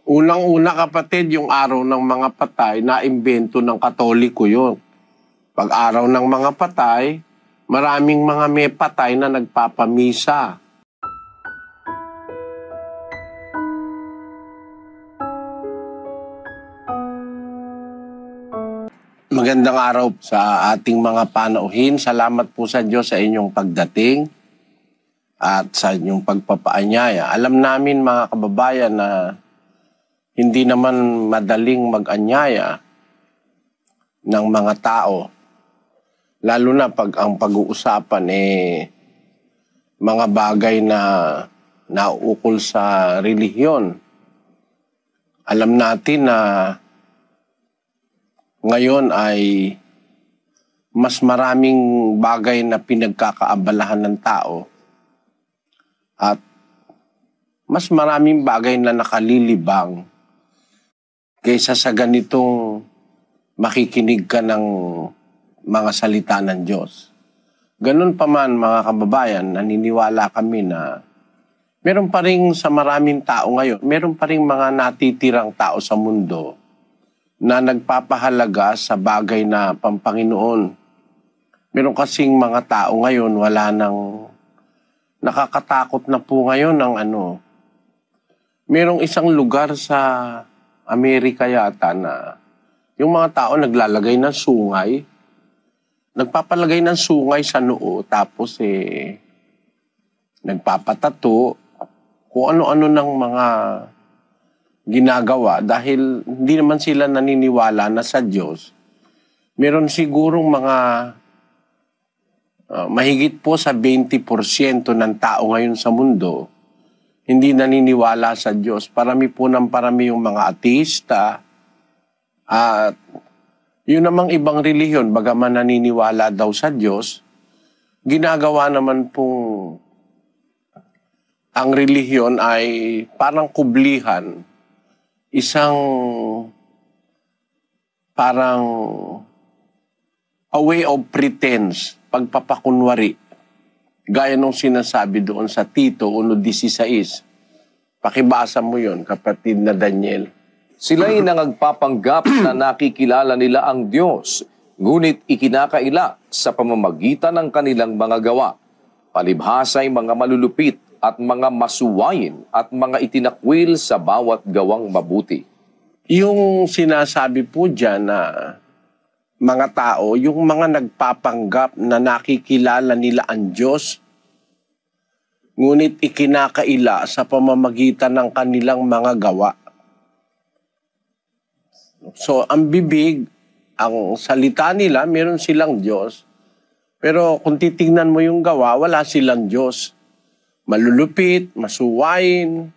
Unang-una kapatid, yung araw ng mga patay, naimbento ng Katoliko yun. Pag araw ng mga patay, maraming mga may patay na nagpapamisa. Magandang araw sa ating mga panauhin. Salamat po sa Diyos sa inyong pagdating at sa inyong pagpapaanyaya. Alam namin mga kababayan na hindi naman madaling mag-anyaya ng mga tao. Lalo na pag ang pag-uusapan mga bagay na nauukol sa relihiyon. Alam natin na ngayon ay mas maraming bagay na pinagkakaabalahan ng tao at mas maraming bagay na nakalilibang kaysa sa ganitong makikinig ka ng mga salita ng Diyos. Ganun pa man mga kababayan, naniniwala kami na meron pa rin sa maraming tao ngayon, meron pa rin mga natitirang tao sa mundo na nagpapahalaga sa bagay na pampanginoon. Meron kasing mga tao ngayon, wala nang nakakatakot na po ngayon ng merong isang lugar sa Amerika yata na yung mga tao naglalagay ng sungay, nagpapalagay ng sungay sa noo, tapos nagpapatato, kung ano-ano ng mga ginagawa dahil hindi naman sila naniniwala na sa Diyos. Meron sigurong mga mahigit po sa 20% ng tao ngayon sa mundo hindi naniniwala sa Diyos. Parami po ng parami yung mga ateista at yun namang ibang relihiyon, bagaman naniniwala daw sa Diyos, ginagawa naman pong ang relihiyon ay parang kublihan, isang parang a way of pretense, pagpapakunwari, gaya nung sinasabi doon sa Tito 1:16. Pakibasa mo yon, kapatid na Daniel. Sila'y nangagpapanggap na nakikilala nila ang Diyos, ngunit ikinakaila sa pamamagitan ng kanilang mga gawa. Palibhasa'y mga malulupit at mga masuwayin at mga itinakwil sa bawat gawang mabuti. Yung sinasabi po dyan na mga tao, yung mga nagpapanggap na nakikilala nila ang Diyos, ngunit ikinakaila sa pamamagitan ng kanilang mga gawa. So, ang bibig, ang salita nila, meron silang Diyos. Pero kung titingnan mo yung gawa, wala silang Diyos. Malulupit, masuwain,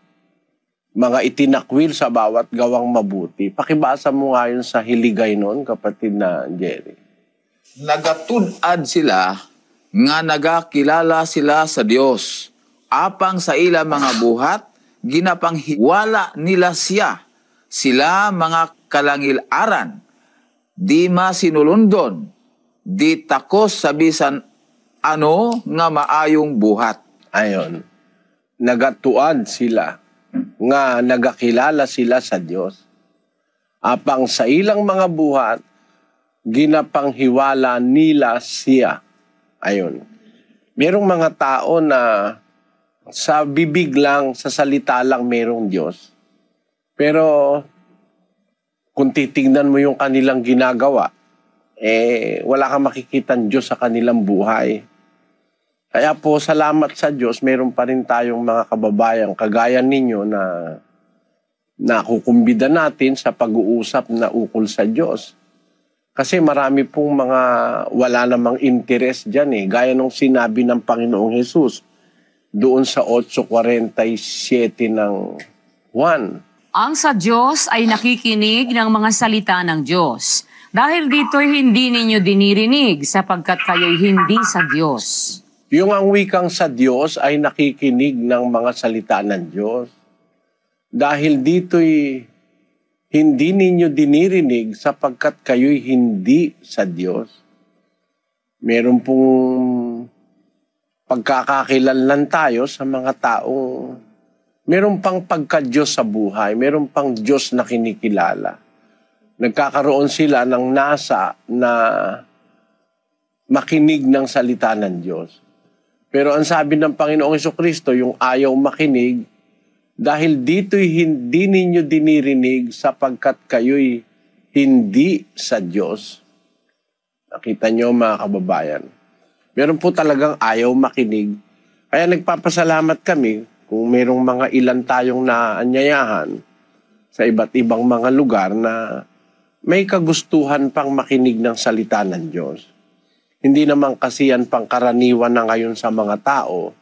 mga itinakwil sa bawat gawang mabuti. Pakibasa mo nga yun sa hiligay noon, kapatid na Jerry. Nagatud-ad sila nga nagakilala sila sa Dios. Apang sa ila mga buhat, ginapanghiwala nila siya. Sila mga kalangil-aran, di masinulundon, di takos sa bisan ano nga maayong buhat. Ayon, nagatuan sila nga nagakilala sila sa Diyos. Apang sa ilang mga buhat, ginapanghiwala nila siya. Ayon, merong mga tao na sa bibig lang, sa salita lang merong Diyos. Pero kung titingnan mo yung kanilang ginagawa, wala kang makikitang Diyos sa kanilang buhay. Kaya po, salamat sa Diyos, meron pa rin tayong mga kababayan, kagaya ninyo na nakukumbida natin sa pag-uusap na ukol sa Diyos. Kasi marami pong mga wala namang interest dyan gaya nung sinabi ng Panginoong Jesus doon sa 8:47 ng Juan. Ang sa Diyos ay nakikinig ng mga salita ng Diyos. Dahil dito'y hindi ninyo dinirinig sapagkat kayo'y hindi sa Diyos. Yung ang wikang sa Diyos ay nakikinig ng mga salita ng Diyos. Dahil dito'y hindi ninyo dinirinig sapagkat kayo'y hindi sa Diyos. Meron pong pagkakakilanlan tayo sa mga taong meron pang pagka-Diyos sa buhay, meron pang Diyos na kinikilala. Nagkakaroon sila ng nasa na makinig ng salita ng Diyos. Pero ang sabi ng Panginoong Jesucristo, yung ayaw makinig, dahil dito'y hindi ninyo dinirinig sapagkat kayo'y hindi sa Diyos. Nakita nyo mga kababayan. Meron po talagang ayaw makinig. Kaya nagpapasalamat kami kung merong mga ilan tayong naanyayahan sa iba't ibang mga lugar na may kagustuhan pang makinig ng salita ng Diyos. Hindi naman kasi yan pangkaraniwan na ngayon sa mga tao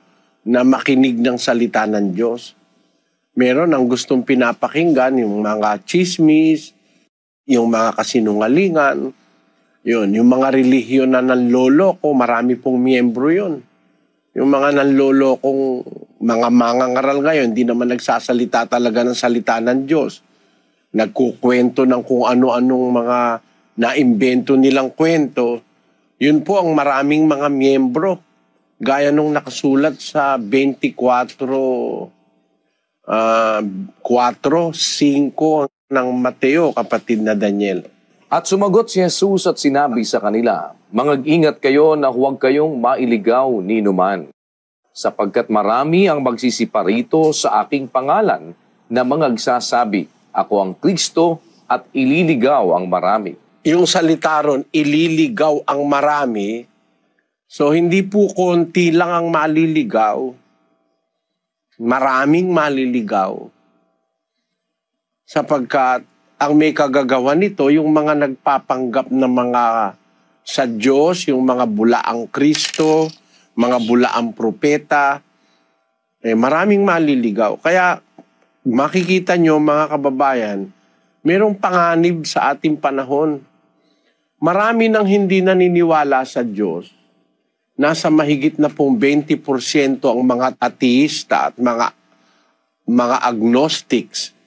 na makinig ng salita ng Diyos. Meron ang gustong pinapakinggan, yung mga chismis, yung mga kasinungalingan, yung mga relihiyon na nanloloko, marami pong miyembro yun. Yung mga nanlolokong mga mangangaral ngayon, hindi naman nagsasalita talaga ng salita ng Diyos. Nagkukwento ng kung ano-anong mga naimbento nilang kwento. Yun po ang maraming mga miyembro. Gaya nung nakasulat sa 24:5 ng Mateo, kapatid na Daniel. At sumagot si Jesus at sinabi sa kanila, "Mangag-ingat kayo na huwag kayong mailigaw ni numan, sapagkat marami ang magsisiparito sa aking pangalan na mangagsasabi, ako ang Kristo, at ililigaw ang marami." Yung salita ron, ililigaw ang marami, so hindi po konti lang ang maliligaw. Maraming maliligaw. Sapagkat ang may kagagawa nito, yung mga nagpapanggap na mga sa Diyos, yung mga bulaang Kristo, mga bulaang propeta, maraming maliligaw. Kaya makikita nyo mga kababayan, merong panganib sa ating panahon. Marami nang hindi naniniwala sa Diyos. Nasa mahigit na pong 20% ang mga ateista at mga agnostics.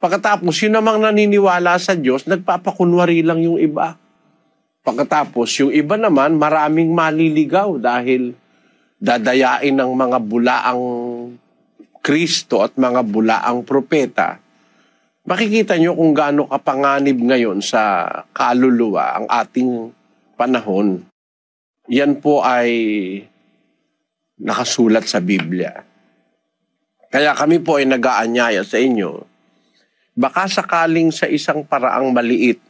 Pagkatapos, yun namang naniniwala sa Diyos, nagpapakunwari lang yung iba. Pagkatapos, yung iba naman, maraming maliligaw dahil dadayain ng mga bulaang Kristo at mga bulaang propeta. Makikita nyo kung gaano kapanganib ngayon sa kaluluwa ang ating panahon. Yan po ay nakasulat sa Biblia. Kaya kami po ay nag-aanyaya sa inyo. Baka sakaling sa isang paraang maliit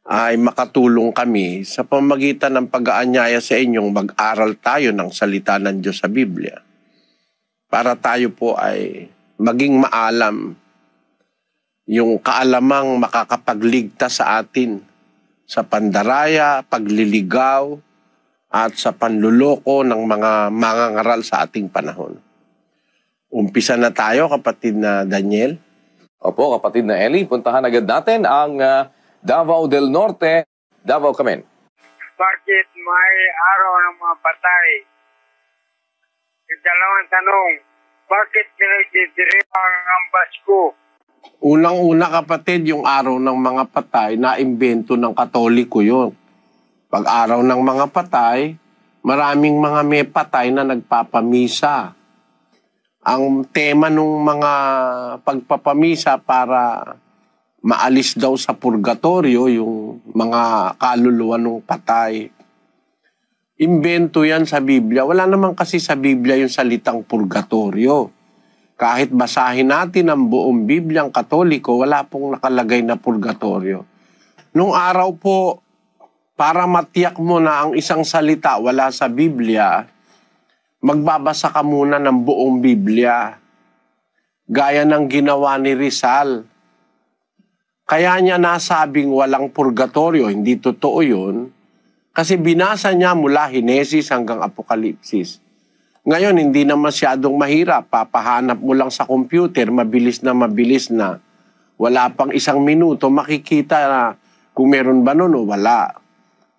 ay makatulong kami sa pamamagitan ng pag-aanyaya sa inyong mag-aral tayo ng salita ng Diyos sa Biblia. Para tayo po ay maging maalam yung kaalamang makakapagligtas sa atin sa pandaraya, pagliligaw, at sa panluloko ng mga mangangaral sa ating panahon. Umpisa na tayo, kapatid na Daniel. Opo, kapatid na Eli, puntahan agad natin ang Davao del Norte. Davao kami. Bakit may araw ng mga patay? Ikalawang tanong, bakit pinagdidiriwang ang Pasko? Unang-una, kapatid, yung araw ng mga patay, naimbento ng Katoliko yun. Pag araw ng mga patay, maraming mga may patay na nagpapamisa. Ang tema ng mga pagpapamisa para maalis daw sa purgatorio yung mga kaluluwa ng patay. Imbento yan sa Biblia. Wala naman kasi sa Biblia yung salitang purgatorio. Kahit basahin natin ang buong Bibliang Katoliko, wala pong nakalagay na purgatorio. Nung araw po, para matiyak mo na ang isang salita wala sa Biblia, magbabasa ka muna ng buong Biblia. Gaya ng ginawa ni Rizal. Kaya niya nasabing walang purgatorio, hindi totoo yun, kasi binasa niya mula Henesis hanggang Apokalipsis. Ngayon, hindi na masyadong mahirap. Papahanap mo lang sa computer, mabilis na. Wala pang 1 minuto, makikita na kung meron ba nun o wala.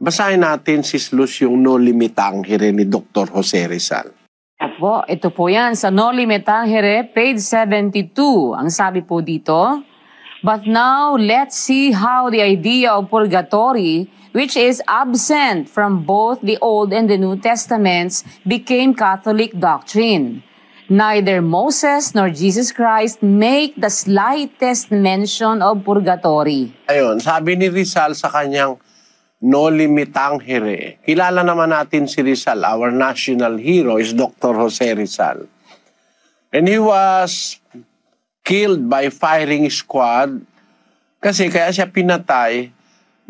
Basahin natin si Luz yung No Limit Tangere ni Dr. Jose Rizal. Opo, ito po yan sa No Limit Tangere, page 72. Ang sabi po dito, "But now let's see how the idea of purgatory, which is absent from both the Old and the New Testaments, became Catholic doctrine. Neither Moses nor Jesus Christ make the slightest mention of purgatory. Ayun, sabi ni Rizal sa kanyang Noli Me Tangere. Kilala naman natin si Rizal. Our national hero is Dr. Jose Rizal. And he was killed by firing squad kasi kaya siya pinatay.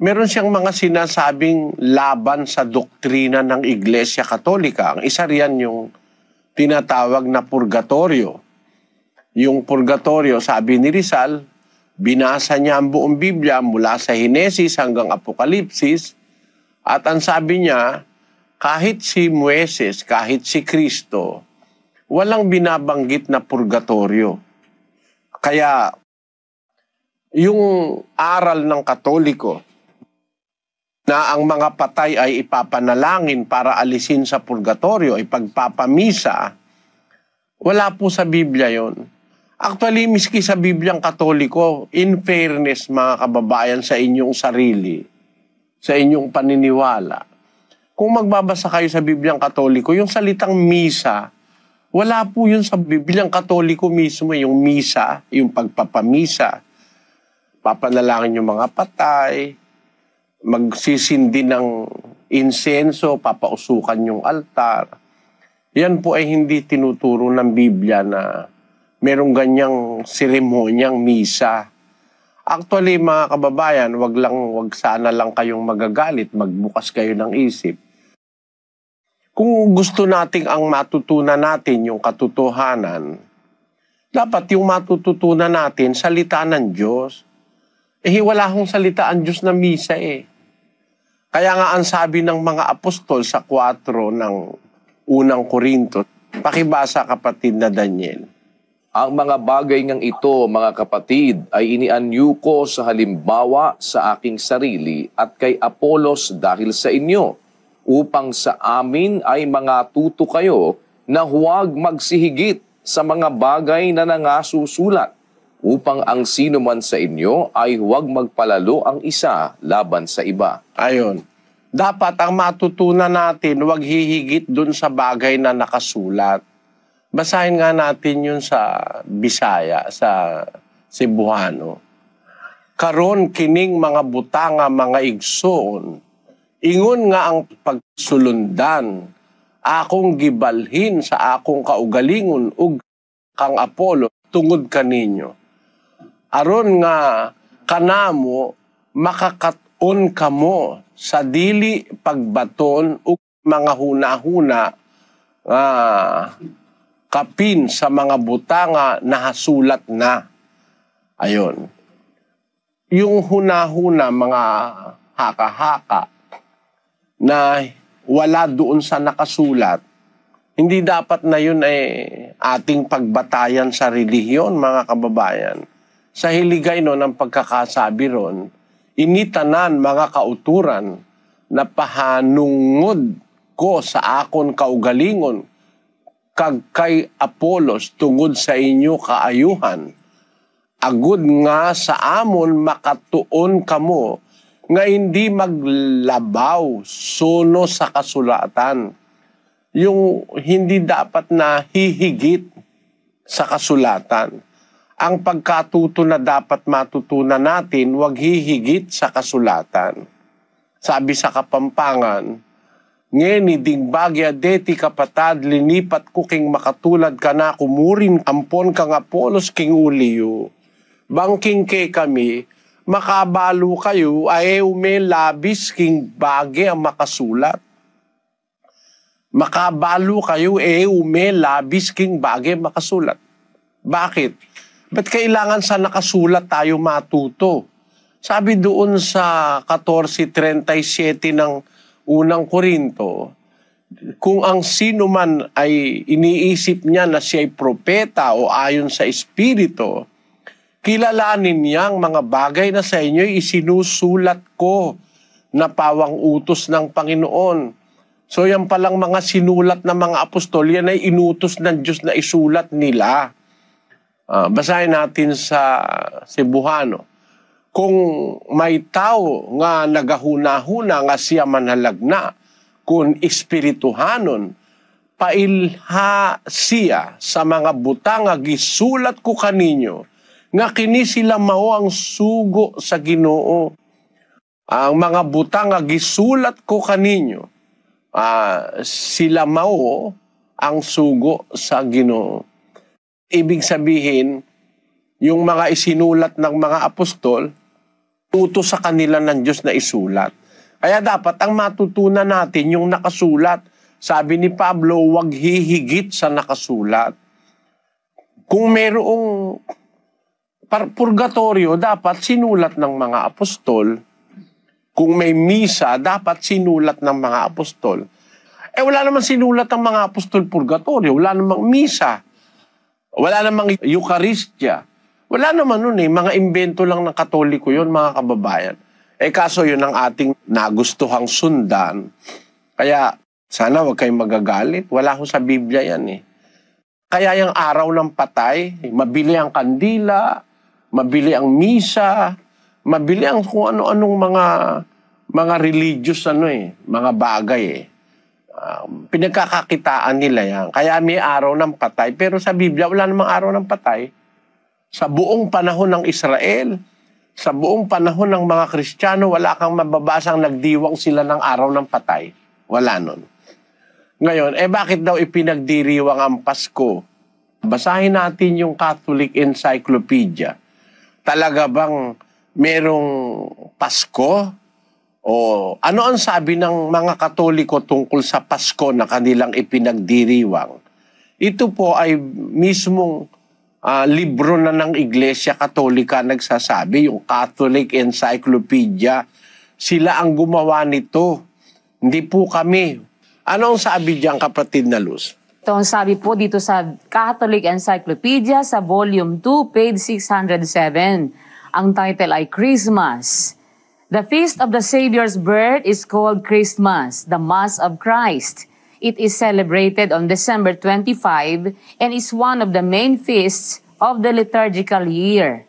Meron siyang mga sinasabing laban sa doktrina ng Iglesia Katolika. Ang isa riyan yung tinatawag na purgatorio. Yung purgatorio, sabi ni Rizal, binasa niya ang buong Biblia mula sa Henesis hanggang Apokalipsis at ang sabi niya, kahit si Moises, kahit si Kristo, walang binabanggit na purgatorio. Kaya yung aral ng Katoliko na ang mga patay ay ipapanalangin para alisin sa purgatorio, ipagpapamisa, wala po sa Biblia yon. Actually, miski sa Bibliang Katoliko, in fairness mga kababayan sa inyong sarili, sa inyong paniniwala, kung magbabasa kayo sa Bibliang Katoliko, yung salitang misa, wala po yun sa Bibliang Katoliko mismo, yung misa, yung pagpapamisa, papanalangin yung mga patay, magsisindi ng insenso, papausukan yung altar. Yan po ay hindi tinuturo ng Biblia na merong ganyang seremonyang misa. Actually, mga kababayan, wag sana lang kayong magagalit, magbukas kayo ng isip. Kung gusto nating ang matutunan natin yung katotohanan, dapat yung matututunan natin, salita ng Diyos. Wala hong salita ang Diyos na misa eh. Kaya nga ang sabi ng mga apostol sa 4 ng unang Korinto, pakibasa kapatid na Daniel. Ang mga bagay ngang ito, mga kapatid, ay inianyo ko sa halimbawa sa aking sarili at kay Apolos dahil sa inyo, upang sa amin ay mga tuto kayo na huwag magsihigit sa mga bagay na nangasusulat, upang ang sino man sa inyo ay huwag magpalalo ang isa laban sa iba. Ayon. Dapat ang matutunan natin, huwag hihigit dun sa bagay na nakasulat. Basahin nga natin yun sa Bisaya, sa Cebuano. Karon kining mga butanga, mga igsoon, ingon nga ang pagsulundan, akong gibalhin sa akong kaugalingon ug kang Apollo tungod kaninyo. Aron nga kanamo makakaton kamo sa dili pagbaton ug mga hunahuna kapin sa mga butanga na hasulat na. Ayon. Yung hunahuna, mga haka-haka na wala doon sa nakasulat, hindi dapat na yun ay ating pagbatayan sa relihiyon, mga kababayan. Sa hiligay no ng pagkakasabi ron, initanan mga kauturan na pahanungod ko sa akon kaugalingon kag kay Apolos tungod sa inyo kaayuhan. Agud nga sa amon makatuon kamo nga hindi maglabaw suno sa kasulatan. Yung hindi dapat na hihigit sa kasulatan. Ang pagkatuto na dapat matutunan natin, wag hihigit sa kasulatan. Sabi sa Kapampangan, ngeni ding bagya deti kapatad, linipat ko king makatulad ka na, kumurin ampon kang Apolos king uliyo. Bangking ke kami, makabalo kayo, ay ume labis king bagya ang makasulat. Makabalo kayo, ume labis king bagya makasulat. Bakit? Ba't kailangan sa nakasulat tayo matuto? Sabi doon sa 14:37 ng unang Korinto, kung ang sino man ay iniisip niya na siya ay propeta o ayon sa Espiritu, kilalanin niyang mga bagay na sa inyo isinusulat ko na pawang utos ng Panginoon. So yan palang mga sinulat ng mga apostol, yan ay inutos ng Diyos na isulat nila. Basahin natin sa Cebuano. Kung may tao nga nagahuna-huna nga siya manhalagna, kung espirituhanon, pailha siya sa mga butang nga gisulat ko kaninyo, nga kini sila mao ang sugo sa Ginoo. Ang mga butang nga gisulat ko kaninyo, sila mao ang sugo sa Ginoo. Ibig sabihin, yung mga isinulat ng mga apostol, utos sa kanila ng Diyos na isulat. Kaya dapat ang matutunan natin yung nakasulat. Sabi ni Pablo, huwag hihigit sa nakasulat. Kung mayroong purgatorio, dapat sinulat ng mga apostol. Kung may misa, dapat sinulat ng mga apostol. Wala namang sinulat ng mga apostol purgatorio. Wala namang misa. Wala namang Eucharistia. Wala naman nun mga imbento lang ng Katoliko yun, mga kababayan. Kaso yun ang ating nagustuhang sundan. Kaya sana huwag kayong magagalit. Wala ho sa Biblia yan Kaya yung araw ng patay, mabili ang kandila, mabili ang misa, mabili ang kung ano-anong mga religious mga bagay pinagkakakitaan nila yan. Kaya may araw ng patay. Pero sa Biblia, wala namang araw ng patay. Sa buong panahon ng Israel, sa buong panahon ng mga Kristiyano, wala kang mababasang nagdiwang sila ng araw ng patay. Wala nun. Ngayon, bakit daw ipinagdiriwang ang Pasko? Basahin natin yung Catholic Encyclopedia. Talaga bang merong Pasko? O ano ang sabi ng mga Katoliko tungkol sa Pasko na kanilang ipinagdiriwang? Ito po ay mismong libro na ng Iglesia Katolika nagsasabi, yung Catholic Encyclopedia. Sila ang gumawa nito. Hindi po kami. Ano ang sabi diyan, kapatid na Luz? Ito ang sabi po dito sa Catholic Encyclopedia sa Volume 2, page 607. Ang title ay Christmas. The feast of the Savior's birth is called Christmas, the Mass of Christ. It is celebrated on December 25 and is one of the main feasts of the liturgical year.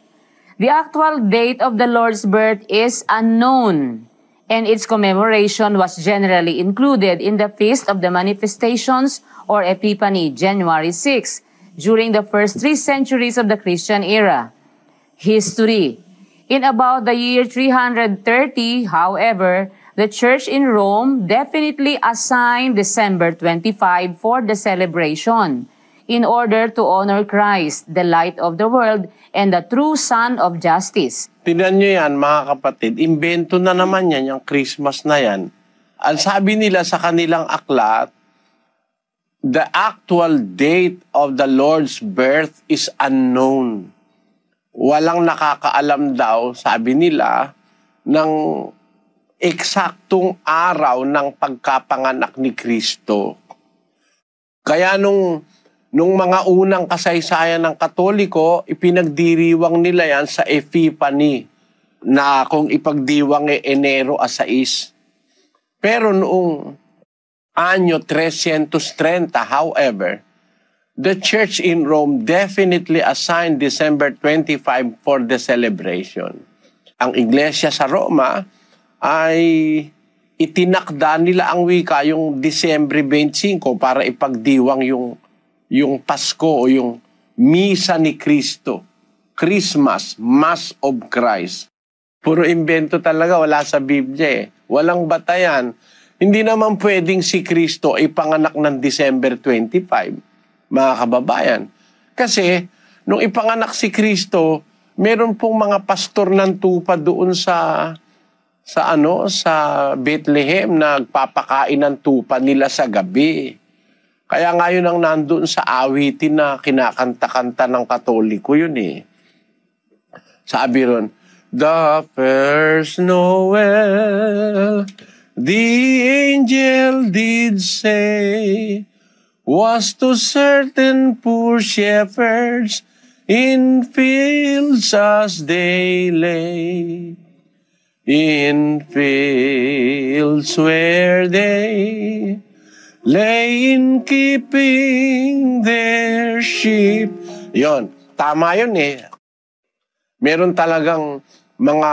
The actual date of the Lord's birth is unknown, and its commemoration was generally included in the Feast of the Manifestations or Epiphany, January 6, during the first 3 centuries of the Christian era. History. In about the year 330, however, the Church in Rome definitely assigned December 25 for the celebration in order to honor Christ, the light of the world and the true Son of Justice. Tingnan nyo yan, mga kapatid. Imbento na naman yan, yung Christmas na yan. Ang sabi nila sa kanilang aklat, the actual date of the Lord's birth is unknown. Walang nakakaalam daw, sabi nila, ng eksaktong araw ng pagkapanganak ni Kristo. Kaya nung mga unang kasaysayan ng Katoliko, ipinagdiriwang nila yan sa Epiphany, na kung ipagdiwang Enero 6. Pero noong anyo 330, however, the Church in Rome definitely assigned December 25 for the celebration. Ang Iglesia sa Roma ay itinakda nila ang wika yung Disyembre 25 para ipagdiwang yung Pasko o yung Misa ni Cristo. Christmas, Mass of Christ. Puro imbento talaga, wala sa Biblia Walang batayan. Hindi naman pwedeng si Kristo ay panganak ng December 25. Mga kababayan. Kasi, nung ipanganak si Kristo, meron pong mga pastor ng tupa doon sa Bethlehem, nagpapakain ng tupa nila sa gabi. Kaya ngayon ang nandoon sa awitin na kinakanta-kanta ng Katoliko yun Sabi ron, the first Noel, the angel did say, was to certain poor shepherds in fields as they lay. In fields where they lay in keeping their sheep. Yon, tama yun Meron talagang mga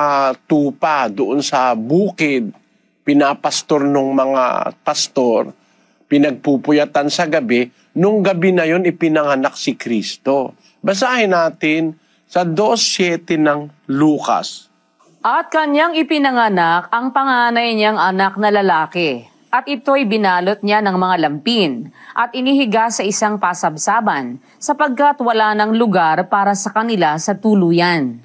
tupa doon sa bukid, pinapastor ng mga pastor, pinagpupuyatan sa gabi, nung gabi na yon ipinanganak si Kristo. Basahin natin sa 2:7 ng Lucas. At kanyang ipinanganak ang panganay niyang anak na lalaki. At ito'y binalot niya ng mga lampin at inihiga sa isang pasabsaban sapagkat wala ng lugar para sa kanila sa tuluyan.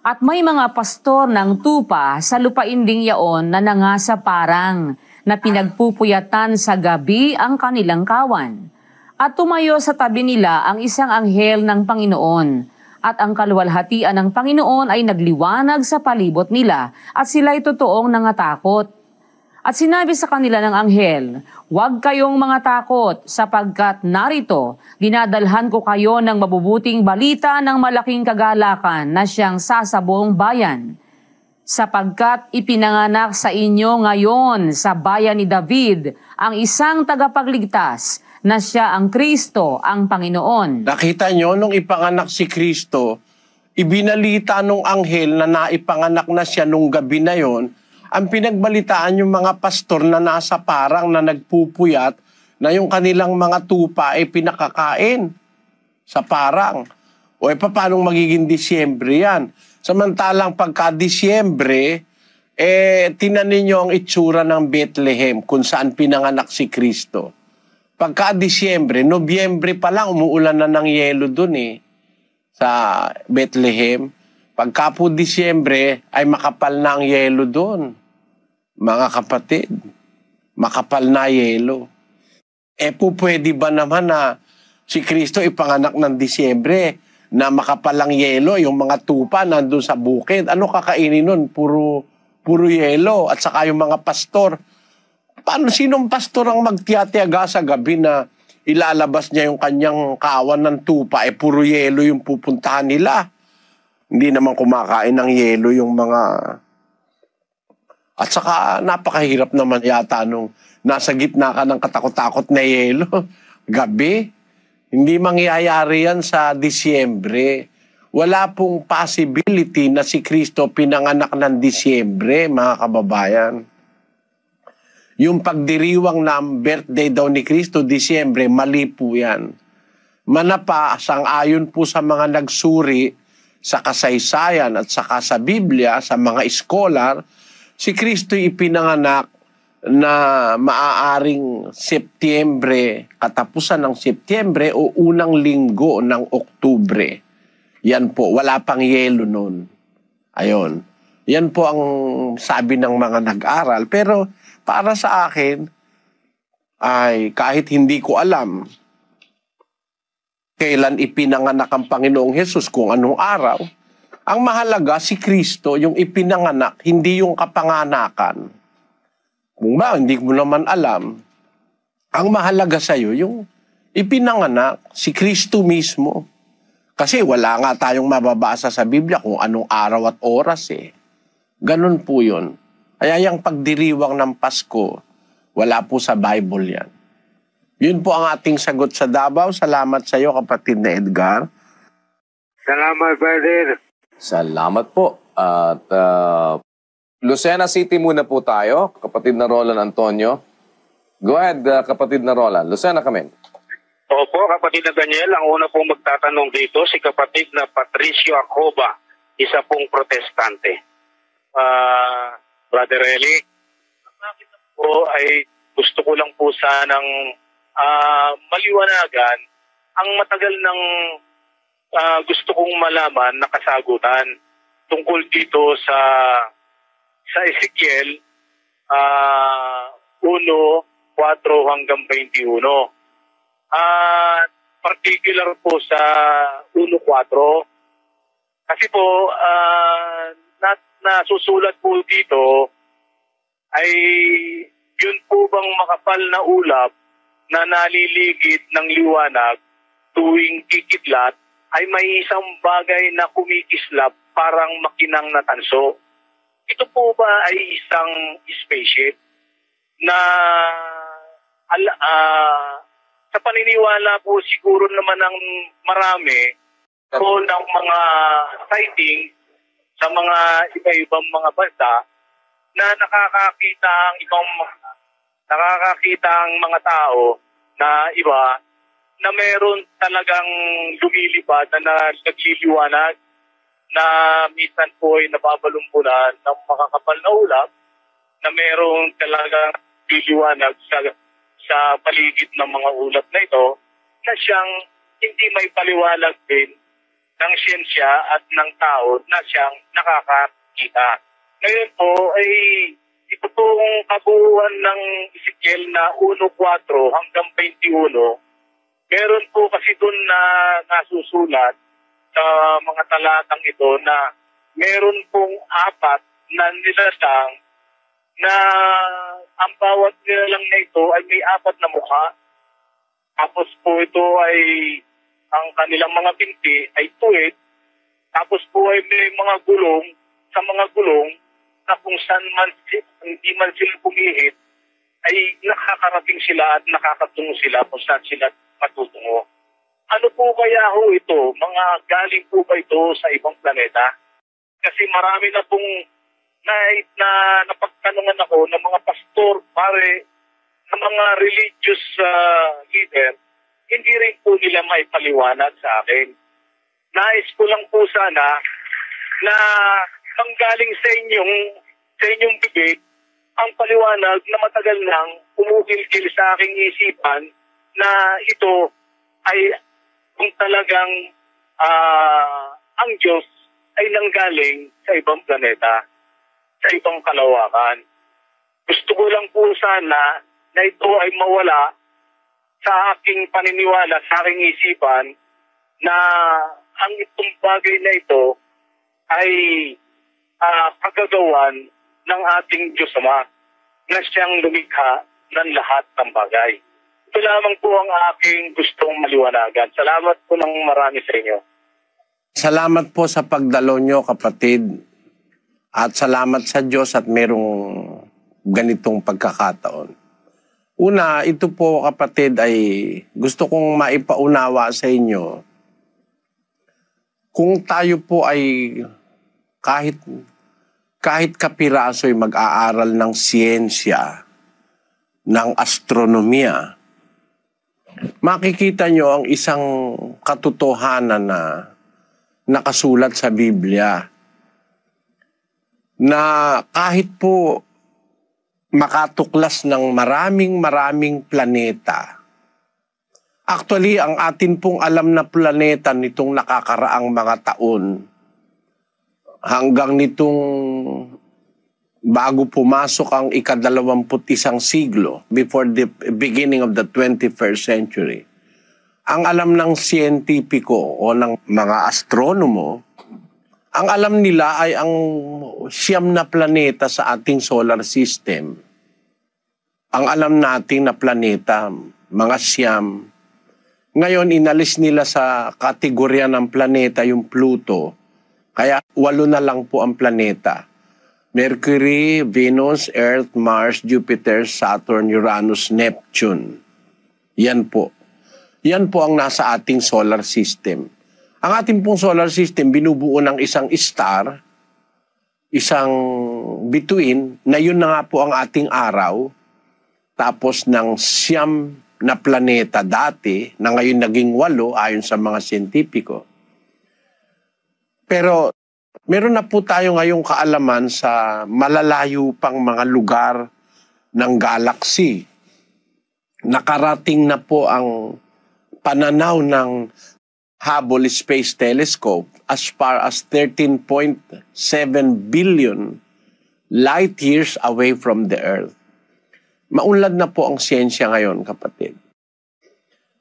At may mga pastor ng tupa sa lupain ding yaon na nangasa parang na pinagpupuyatan sa gabi ang kanilang kawan. At tumayo sa tabi nila ang isang anghel ng Panginoon. At ang kaluwalhatian ng Panginoon ay nagliwanag sa palibot nila at sila'y totoong nangatakot. At sinabi sa kanila ng anghel, "Huwag kayong mga takot sapagkat narito, dinadalhan ko kayo ng mabubuting balita ng malaking kagalakan na siyang sasabuong bayan. Sapagkat ipinanganak sa inyo ngayon sa bayan ni David ang isang tagapagligtas na siya ang Kristo, ang Panginoon." Nakita nyo, nung ipanganak si Kristo, ibinalita nung anghel na naipanganak na siya nung gabi na yon, ang pinagbalitaan yung mga pastor na nasa parang na nagpupuyat na yung kanilang mga tupa ay pinakakain sa parang. O paano magiging Disyembre yan? Samantalang pagka Disyembre, tinanin nyo ang itsura ng Bethlehem kung saan pinanganak si Kristo. Pagka Disyembre, Nobyembre pa lang, umuulan na ng yelo dun sa Bethlehem. Pagka po Disyembre, ay makapal na ang yelo dun. Mga kapatid, makapal na yelo. Pwede ba naman na si Kristo ipanganak ng Disyembre na makapal ang yelo, yung mga tupa nandun sa bukid? Ano kakainin nun? Puro yelo. At saka yung mga pastor, sinong pastor ang magtiyatiyaga sa gabi na ilalabas niya yung kanyang kawan ng tupa, puro yelo yung pupuntahan nila? Hindi naman kumakain ng yelo yung mga... At saka napakahirap naman yata nung nasa gitna ka ng katakot-takot na yelo. Gabi, hindi mangyayari yan sa Disyembre. Wala pong possibility na si Kristo pinanganak ng Disyembre, mga kababayan. Yung pagdiriwang ng birthday daw ni Kristo, Disyembre, mali po yan. Manapa, sang-ayon po sa mga nagsuri sa kasaysayan at saka sa Biblia, sa mga scholar, si Kristo ipinanganak na maaaring Setyembre, katapusan ng Setyembre o unang linggo ng Oktubre. Yan po, wala pang yelo nun. Ayon. Yan po ang sabi ng mga nag-aral. Pero para sa akin, ay kahit hindi ko alam kailan ipinanganak ang Panginoong Hesus, kung anong araw, ang mahalaga si Kristo, yung ipinanganak, hindi yung kapanganakan. Kung ba, hindi mo naman alam, ang mahalaga sa'yo, yung ipinanganak, si Kristo mismo. Kasi wala nga tayong mababasa sa Biblia kung anong araw at oras Ganun po yun. Kaya yung pagdiriwang ng Pasko, wala po sa Bible yan. Yun po ang ating sagot sa Davao. Salamat sa iyo, kapatid na Edgar. Salamat, brother. Salamat po. At Lucena City muna po tayo, kapatid na Roland Antonio. Go ahead, kapatid na Roland. Lucena kami. Opo, kapatid na Daniel, ang una pong magtatanong dito, si kapatid na Patricio Acoba, isa pong protestante. Brother Eli, po ay gusto ko lang po sanang maliwanagan ang matagal ng gusto kong malaman na kasagutan tungkol dito sa Ezekiel 1:4 hanggang 21. Particular po sa 1:4 kasi po nasusulat po dito ay yun po bang makapal na ulap na naliligid ng liwanag tuwing kikidlat ay may isang bagay na kumikislap parang makinang na tanso. Ito po ba ay isang spaceship na sa paniniwala po siguro naman ng marami po ng mga sighting sa mga iba-ibang mga bansa na nakakakita ang ibang nakakakita ang mga tao na iba na meron talagang lumilipad na nagliliwanag na minsan po ay nababalumbulan ng makakapal na ulap na meron talagang liliwanag sa paligid ng mga ulap na ito na siyang hindi may paliwanag din ng siyensya at ng tao na siyang nakakakita. Ngayon po ay ito pong kabuuan ng Ezekiel na 1:4 hanggang 21. Meron po kasi doon na nasusulat sa mga talatang ito na meron pong 4 na nilalang na ang bawat nilalang na ito ay may 4 na mukha. Tapos po ito ay ang kanilang mga binti ay tuwid. Tapos po ay may mga gulong, sa mga gulong na kung saan man hindi man sila pumihit ay nakakarating sila at nakakatungo sila kung saan sila matutungo. Ano po kaya ho ito? Mga galing po ba ito sa ibang planeta? Kasi marami na pong napagtanungan ako ng mga pastor, pare, ng mga religious leader, hindi rin po nila maipaliwanag sa akin. Nais ko lang po sana na manggaling sa inyong bibig ang paliwanag na matagal nang umugil-gil sa aking isipan na ito ay kung talagang ang Diyos ay nanggaling sa ibang planeta, sa ibang kalawakan. Gusto ko lang po sana na ito ay mawala sa aking paniniwala, sa aking isipan na ang itong bagay na ito ay kagagawan ng ating Diyos Ama na siyang lumikha ng lahat ng bagay. Ito lamang po ang aking gustong maliwanagan. Salamat po ng marami sa inyo. Salamat po sa pagdalo nyo, kapatid. At salamat sa Diyos at merong ganitong pagkakataon. Una, ito po, kapatid, ay gusto kong maipaunawa sa inyo. Kung tayo po ay kahit kapiraso ay mag-aaral ng siyensya, ng astronomiya, makikita nyo ang isang katotohanan na nakasulat sa Biblia na kahit po makatuklas ng maraming planeta, actually, ang atin pong alam na planeta nitong nakakaraang mga taon, hanggang nitong bago pumasok ang ika-21 siglo, before the beginning of the 21st century, ang alam ng siyentipiko o ng mga astronomo, ang alam nila ay ang 9 na planeta sa ating solar system. Ang alam natin na planeta, mga 9. Ngayon, inalis nila sa kategorya ng planeta yung Pluto. Kaya 8 na lang po ang planeta. Mercury, Venus, Earth, Mars, Jupiter, Saturn, Uranus, Neptune. Yan po. Yan po ang nasa ating solar system. Ang ating pong solar system, binubuo ng isang star, isang bituin, na yun na nga po ang ating araw, tapos ng 9 na planeta dati, na ngayon naging 8 ayon sa mga siyentipiko. Pero meron na po tayo ngayong kaalaman sa malalayo pang mga lugar ng galaxy. Nakarating na po ang pananaw ng Hubble Space Telescope as far as 13.7 billion light years away from the Earth. Maunlad na po ang siyensya ngayon, kapatid.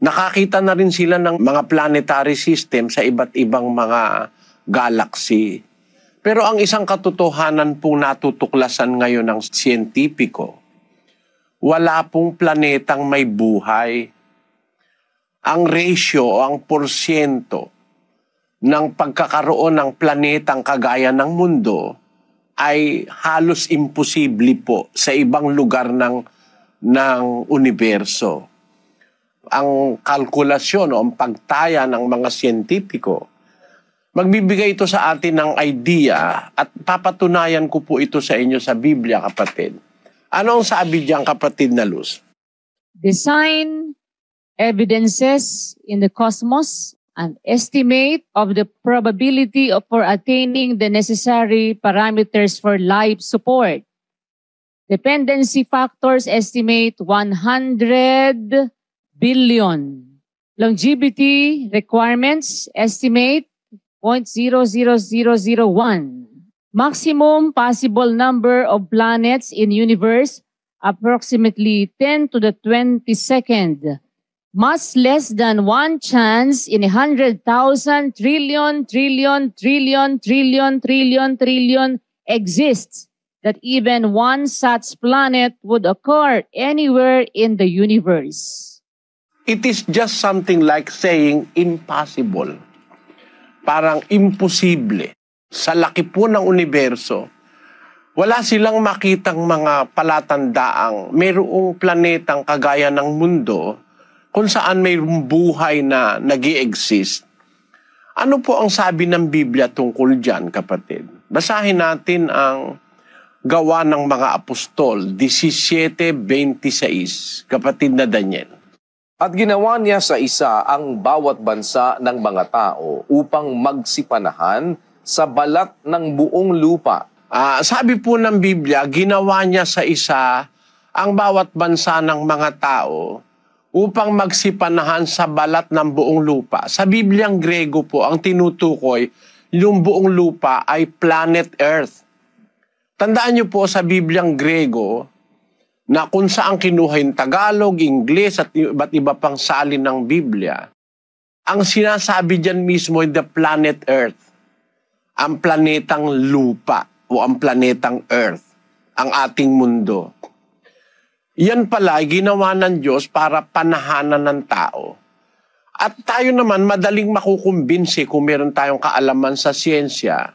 Nakakita na rin sila ng mga planetary system sa iba't ibang mga galaxy. Pero ang isang katotohanan pong natutuklasan ngayon ng siyentipiko, wala pong planetang may buhay. Ang ratio o ang porsyento ng pagkakaroon ng planetang kagaya ng mundo ay halos imposible po sa ibang lugar ng universo. Ang kalkulasyon o ang pagtaya ng mga siyentipiko, magbibigay ito sa atin ng idea at papatunayan ko po ito sa inyo sa Biblia, kapatid. Ano ang sabi diyan, kapatid na Luz? Design evidences in the cosmos, an estimate of the probability for attaining the necessary parameters for life support. Dependency factors estimate 100 billion. Longevity requirements estimate 0.00001. Maximum possible number of planets in universe approximately 10 to the 22nd. Much less than one chance in 100,000 trillion exists that even one such planet would occur anywhere in the universe. It is just something like saying impossible. Parang imposible. Sa laki po ng universo, wala silang makitang mga palatandaang mayroong planetang kagaya ng mundo kung saan mayroong buhay na nag-i-exist. Ano po ang sabi ng Biblia tungkol dyan, kapatid? Basahin natin ang Gawa ng mga Apostol, 17:26, kapatid na Daniel. At ginawa niya sa isa ang bawat bansa ng mga tao upang magsipanahan sa balat ng buong lupa. Sabi po ng Biblia, ginawa niya sa isa ang bawat bansa ng mga tao upang magsipanahan sa balat ng buong lupa. Sa Bibliang Grego po, ang tinutukoy, yung buong lupa ay planet Earth. Tandaan niyo po sa Bibliang Grego na kung saan kinuha yung Tagalog, Ingles at iba't iba pang salin ng Biblia, ang sinasabi dyan mismo ay the planet Earth. Ang planetang lupa o ang planetang Earth, ang ating mundo. Yan pala, ginawa ng Diyos para panahanan ng tao. At tayo naman madaling makukumbinsi kung meron tayong kaalaman sa siyensya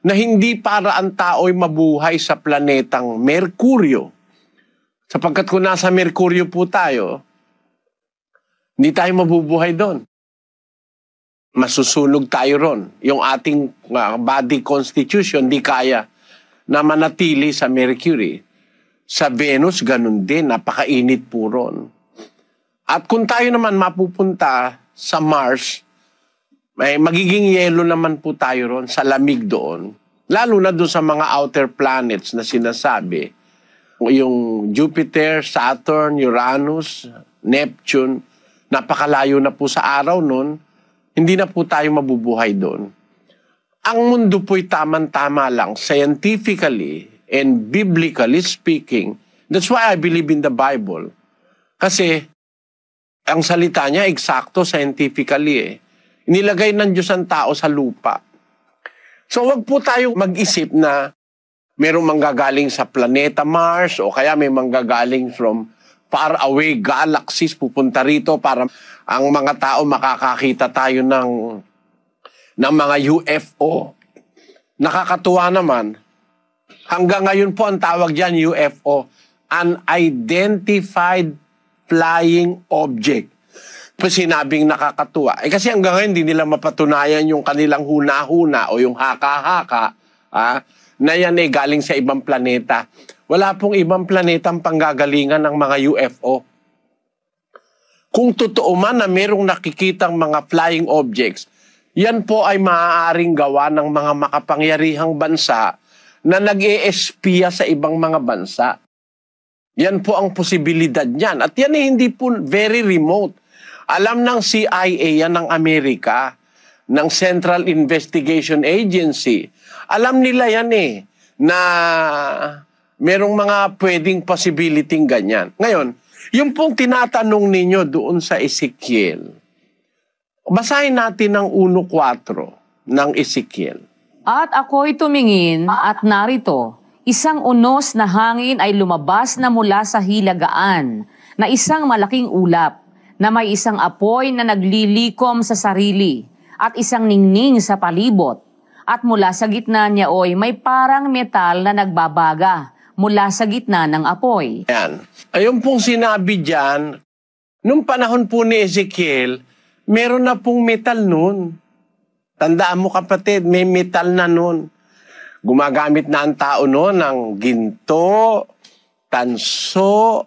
na hindi para ang tao'y mabuhay sa planetang Merkuryo. Sapagkat kung nasa Merkuryo po tayo, hindi tayo mabubuhay doon. Masusunog tayo ron. Yung ating body constitution, di kaya na manatili sa Mercury. Sa Venus, ganun din. Napakainit po ron. At kung tayo naman mapupunta sa Mars, may magiging yelo naman po tayo ron, sa lamig doon. Lalo na doon sa mga outer planets na sinasabi. Yung Jupiter, Saturn, Uranus, Neptune, napakalayo na po sa araw noon, hindi na po tayo mabubuhay doon. Ang mundo po'y tamang-tama lang, scientifically and biblically speaking. That's why I believe in the Bible. Kasi ang salita niya, eksakto, scientifically eh. Inilagay ng Diyos ang tao sa lupa. So wag po tayo mag-isip na merong manggagaling sa planeta Mars o kaya may manggagaling from far away galaxies pupunta rito para ang mga tao makakakita tayo ng mga UFO. Nakakatuwa naman, hanggang ngayon po ang tawag dyan UFO, Unidentified Flying Object. Sinabing nakakatuwa. Kasi hanggang ngayon, hindi nila mapatunayan yung kanilang huna-huna o yung haka-haka na yan galing sa ibang planeta. Wala pong ibang planetang panggagalingan ng mga UFO. Kung totoo man na merong nakikitang mga flying objects, yan po ay maaaring gawa ng mga makapangyarihang bansa na nag-e-espiya sa ibang mga bansa. Yan po ang posibilidad niyan. At yan hindi po very remote. Alam ng CIA yan ng Amerika, ng Central Investigation Agency. Alam nila yan na merong mga pwedeng possibility ganyan. Ngayon, yung pong tinatanong ninyo doon sa Ezekiel, basahin natin ang 1:4 ng Ezekiel. At ako'y tumingin at narito, isang unos na hangin ay lumabas na mula sa hilagaan, na isang malaking ulap, na may isang apoy na naglilikom sa sarili, at isang ningning sa palibot. At mula sa gitna niya may parang metal na nagbabaga mula sa gitna ng apoy. Yan. Ayun pong sinabi dyan, nung panahon po ni Ezekiel, meron na pong metal nun. Tandaan mo kapatid, may metal na nun. Gumagamit na ang tao noon ng ginto, tanso,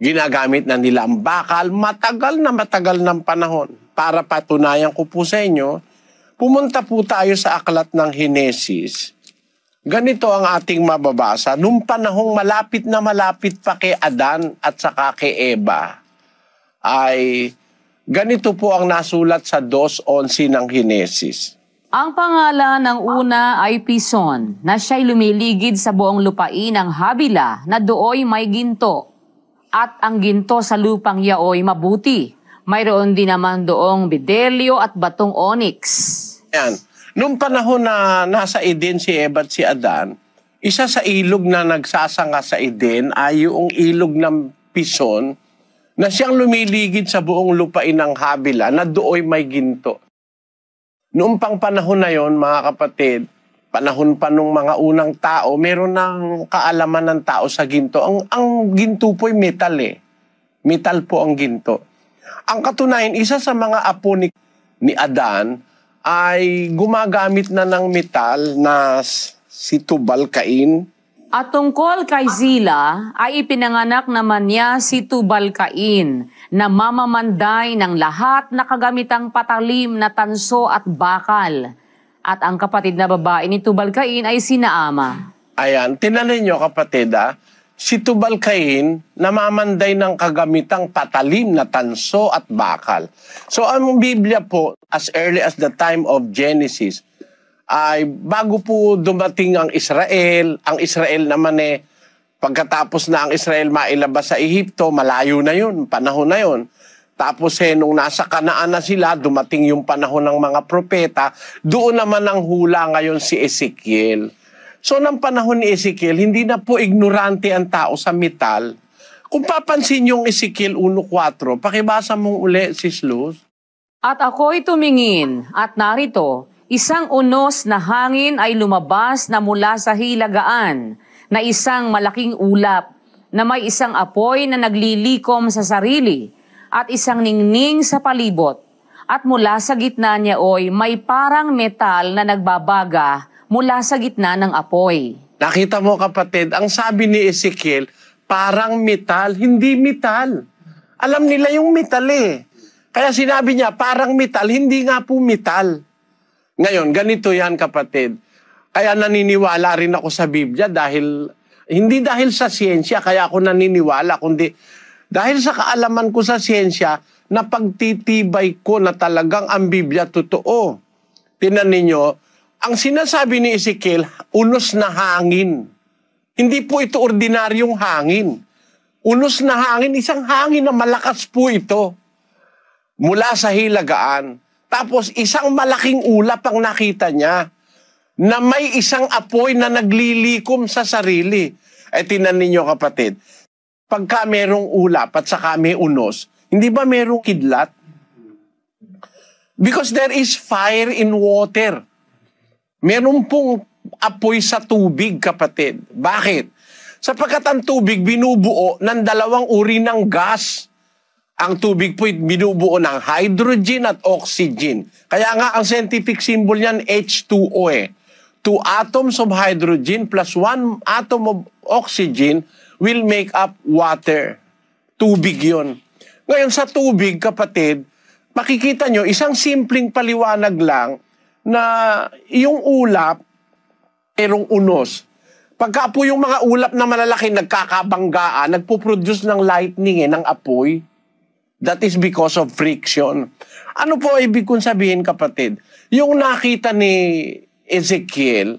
ginagamit na nila ang bakal, matagal ng panahon. Para patunayan ko po sa inyo, pumunta po tayo sa aklat ng Henesis. Ganito ang ating mababasa. Nung panahong malapit pa kay Adan at saka kay Eva, ay ganito po ang nasulat sa 2:11 ng Henesis. Ang pangalan ng una ay Pison, na siya'y lumiligid sa buong lupain ng Habila, na dooy may ginto. At ang ginto sa lupang yaoy mabuti. Mayroon din naman doong bedelyo at batong onyx. Yan. Nung panahon na nasa Eden si Eva at si Adan, isa sa ilog na nagsasanga sa Eden ay yung ilog ng Pison, na siyang lumiligid sa buong lupain ng Habila, na dooy may ginto. Noong pang panahon na yon, mga kapatid, panahon pa nung mga unang tao, meron ng kaalaman ng tao sa ginto. Ang ginto po'y metal eh. Metal po ang ginto. Ang katunayan, isa sa mga apo ni Adan ay gumagamit na ng metal na si Tubal-Cain. At tungkol kay Zila, ay ipinanganak naman niya si Tubal-Cain, na mamamanday ng lahat na kagamitang patalim na tanso at bakal. At ang kapatid na babae ni Tubal-Cain ay si Naama. Ayan, tinanin nyo kapatid si Tubal-Cain namamanday ng kagamitang patalim na tanso at bakal. So ang Biblia po, as early as the time of Genesis, ay bago po dumating ang Israel naman pagkatapos na ang Israel mailabas sa Ehipto, malayo na yun, panahon na yun. Tapos nung nasa Kanaan na sila, dumating yung panahon ng mga propeta, doon naman ang hula ngayon si Ezekiel. So ng panahon ni Ezekiel, hindi na po ignorante ang tao sa metal. Kung papansin yung Ezekiel 1:4, pakibasa mong uli, Sis Luz. At ako'y tumingin, at narito, isang unos na hangin ay lumabas na mula sa hilagaan, na isang malaking ulap, na may isang apoy na naglilikom sa sarili, at isang ningning sa palibot. At mula sa gitna niya may parang metal na nagbabaga mula sa gitna ng apoy. Nakita mo kapatid, ang sabi ni Ezekiel, parang metal, hindi metal. Alam nila yung metal eh. Kaya sinabi niya, parang metal, hindi nga po metal. Ngayon, ganito yan kapatid. Kaya naniniwala rin ako sa Biblia hindi dahil sa siyensya kaya ako naniniwala, kundi dahil sa kaalaman ko sa siyensya na pagtitibay ko na talagang ang Biblia totoo. Tingnan ninyo, ang sinasabi ni Ezekiel, unos na hangin. Hindi po ito ordinaryong hangin. Unos na hangin, isang hangin na malakas po ito. Mula sa hilagaan. Tapos isang malaking ulap ang nakita niya na may isang apoy na naglilikom sa sarili. Tingnan ninyo kapatid, pagka merong ulap at saka may unos, hindi ba merong kidlat? Because there is fire in water. Meron pong apoy sa tubig, kapatid. Bakit? Sapagkat ang tubig binubuo ng dalawang uri ng gas. Ang tubig po binubuo ng hydrogen at oxygen. Kaya nga ang scientific symbol niyan H2O eh. 2 atoms of hydrogen plus 1 atom of oxygen will make up water. Tubig yon. Ngayon sa tubig, kapatid, makikita nyo, isang simpleng paliwanag lang na yung ulap, merong unos. Pagka po yung mga ulap na malalaki nagkakabanggaan, nagpo-produce ng lightning ng apoy. That is because of friction. Ano po ibig kong sabihin, kapatid? Yung nakita ni Ezekiel,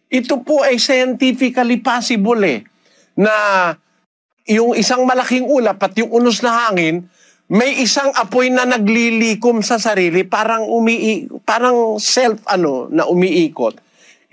ito po ay scientifically possible na yung isang malaking ulap at yung unos na hangin, may isang apoy na naglilikom sa sarili, parang na umiikot.